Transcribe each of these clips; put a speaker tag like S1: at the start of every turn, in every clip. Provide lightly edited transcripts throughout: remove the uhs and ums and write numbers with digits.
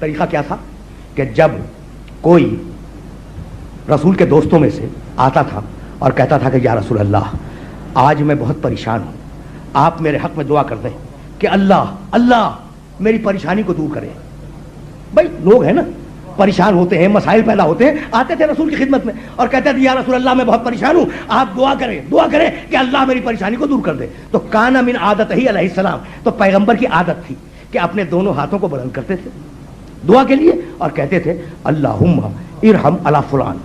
S1: طریقہ کیا تھا کہ جب کوئی رسول کے دوستوں میں سے آتا تھا اور کہتا تھا کہ یا رسول اللہ آج میں بہت پریشان ہوں, آپ میرے حق میں دعا کر دیں کہ اللہ میری پریشانی کو دور کرے. بھائی لوگ ہیں نا, پریشان ہوتے ہیں, مسائل پیدا ہوتے ہیں, آتے تھے رسول کی خدمت میں اور کہتے تھے یا رسول اللہ میں بہت پریشان ہوں, آپ دعا کریں کہ اللہ میری پریشانی کو دور کر دے. تو کان من عادت ہی علیہ السلام, تو پیغمبر کی عادت تھی کہ اپنے دونوں ہاتھوں کو بلند کرتے تھے دعا کے لیے اور کہتے تھے اللہم ارحم علی فلان,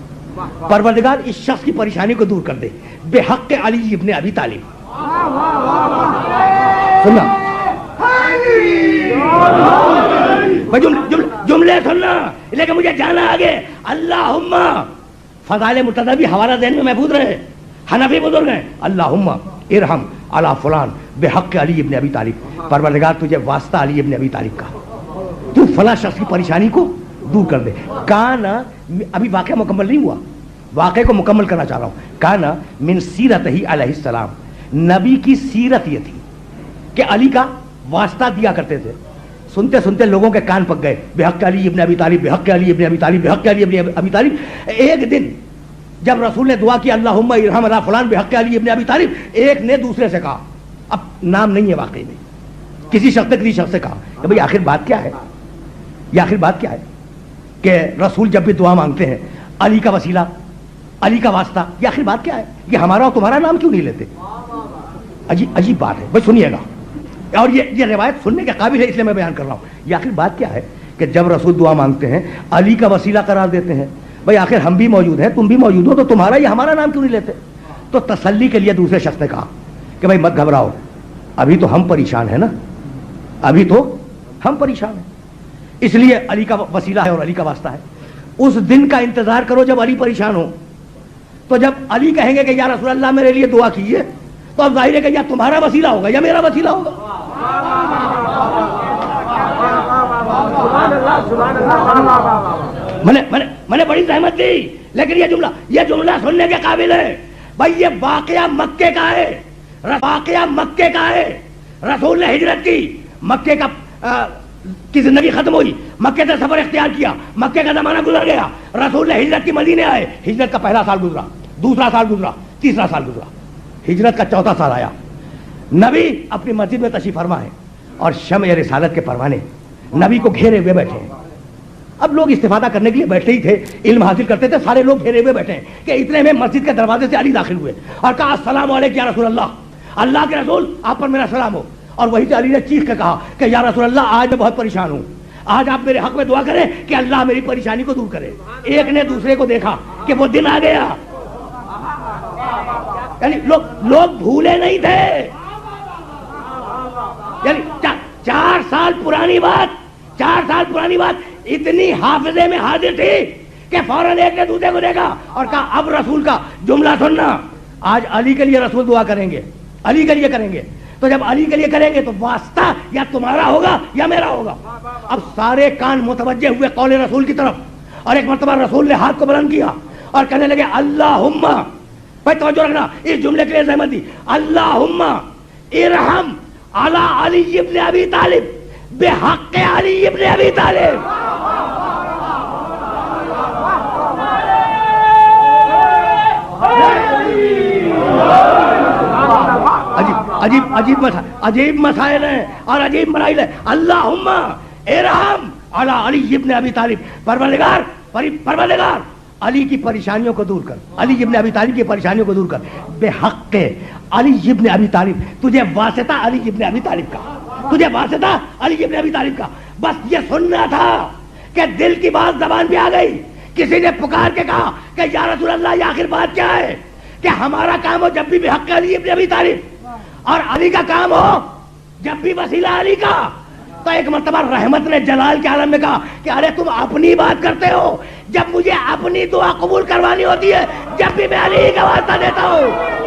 S1: پروردگار اس شخص کی پریشانی کو دور کر دے بحق علی ابن ابی طالب. سننا جملے سننا, لیکن مجھے جانا آگے. اللہم فضائل مرتضی بھی حوالہ ذہن میں محفوظ رہے, حنفی بزرگ ہیں. اللہم ارحم علی فلان بحق علی ابن ابی طالب, پروردگار تجھے واسطہ علی ابن ابی طالب کا, تو فلاں شخص کی پریشانی کو دور کر دے. کانا, ابھی واقعہ مکمل نہیں ہوا, واقعے کو مکمل کرنا چاہ رہا ہوں. کانا من سیرت ہی علیہ السلام, نبی کی سیرت یہ تھی کہ علی کا واسطہ دیا کرتے تھے. سنتے سنتے لوگوں کے کان پک گئے, بحق علی ابن ابی طالب, بحق علی ابن ابی طالب, بحق علی ابن ابی طالب. ایک دن جب رسول نے دعا کی اللہم ارحم علی فلان بحق علی ابن ابی طالب, ایک نے دوسرے سے کہا, اب نام نہیں ہے واقعی میں, کسی شخص سے کہا کہ بھئی آخر بات کیا ہے, یہ آخر بات کیا ہے کہ رسول جب بھی دعا مانگتے ہیں علی کا وسیلہ, علی کا واسطہ, یہ آخر بات کیا ہے, یہ ہمارا اور تمہارا نام کیوں نہیں لیتے؟ عجیب بات ہے بھائی, سنیے گا, اور یہ روایت سننے کے قابل ہے اس لیے میں بیان کر رہا ہوں. یہ آخر بات کیا ہے کہ جب رسول دعا مانگتے ہیں علی کا وسیلہ قرار دیتے ہیں, بھائی آخر ہم بھی موجود ہیں, تم بھی موجود ہو, تو تمہارا یا ہمارا نام کیوں نہیں لیتے؟ تو تسلی کے لیے دوسرے شخص نے کہا کہ بھائی مت گھبراؤ, ابھی تو ہم پریشان ہیں نا, ابھی تو ہم پریشان ہیں, اس لیے علی کا وسیلہ ہے اور علی کا واسطہ ہے. اس دن کا انتظار کرو جب علی پریشان ہو, تو جب علی کہیں گے کہ یا رسول اللہ میرے لیے دعا کیجیے, تو اب ظاہر ہے کہ یا تمہارا وسیلہ ہوگا یا میرا وسیلہ ہوگا. میں نے بڑی زحمت دی, لیکن یہ جملہ سننے کے قابل ہے. بھائی یہ واقعہ مکے کا ہے, واقعہ مکے کا ہے. رسول نے ہجرت کی, مکے کی زندگی ختم ہوئی, مکے سے سفر اختیار کیا, مکے کا زمانہ گزر گیا, رسول نے ہجرت کی مدینے آئے. ہجرت کا پہلا سال گزرا, دوسرا سال گزرا, تیسرا سال گزرا, ہجرت کا چوتھا سال آیا. نبی اپنی مسجد میں تشریف فرما ہے اور شمع رسالت کے پروانے نبی کو گھیرے ہوئے بیٹھے ہیں. اب لوگ استفادہ کرنے کے لیے بیٹھے ہی تھے, علم حاصل کرتے تھے, سارے لوگ گھیرے ہوئے بیٹھے ہیں کہ اتنے میں مسجد کے دروازے سے علی داخل ہوئے اور کہا السلام علیکم یا رسول اللہ, اللہ کے رسول آپ پر میرا سلام ہو. اور وہی سے علی نے چیخ کے کہا کہ یا رسول اللہ آج میں بہت پریشان ہوں, آج آپ میرے حق میں دعا کریں کہ اللہ میری پریشانی کو دور کرے. ایک نے دوسرے کو دیکھا کہ وہ دن آ گیا, یعنی لوگ بھولے نہیں تھے, یعنی 4 سال پرانی بات اتنی حافظے میں حاضر تھی کہ فوراً ایک نے دوسرے کو دیکھا اور کہا اب رسول کا جملہ سننا, آج علی کے لیے رسول دعا کریں گے, علی کے لیے کریں گے. تو جب علی کے لیے کریں گے تو واسطہ یا تمہارا ہوگا یا میرا ہوگا. اب سارے کان متوجہ ہوئے قول رسول کی طرف, اور ایک مرتبہ رسول نے ہاتھ کو بلند کیا اور کہنے لگے اللہم, بھائی توجہ رکھنا, اس جملے کے لیے زحمت دی, اللہم ارحم علی علی ابن ابی طالب بحق علی ابن ابی طالب. عجیب مسائل ہیں اور عجیب مسائل ہیں. اللہم ارحم علی علی ابن ابی طالب, پروردگار علی کی پریشانیوں کو دور کر, علی ابن ابی طالب کی پریشانیوں کو دور کر. بحق علی ابن ابی طالب, تجھے واسطہ علی ابن ابی طالب کا, تجھے واسطہ علی ابن ابی طالب کا. بس یہ سننا تھا کہ دل کی بات زبان پہ آ گئی. کسی نے پکار کے کہا کہ یا رسول اللہ یہ آخر بات کیا ہے کہ ہمارا کام ہو جب بھی بحق علی ابن ابی طالب, اور علی کا کام ہو جب بھی وسیلہ علی کا. تو ایک مرتبہ رحمت نے جلال کے عالم میں کہا کہ ارے تم اپنی بات کرتے ہو, جب مجھے اپنی دعا قبول کروانی ہوتی ہے جب بھی میں علی کا واسطہ دیتا ہوں.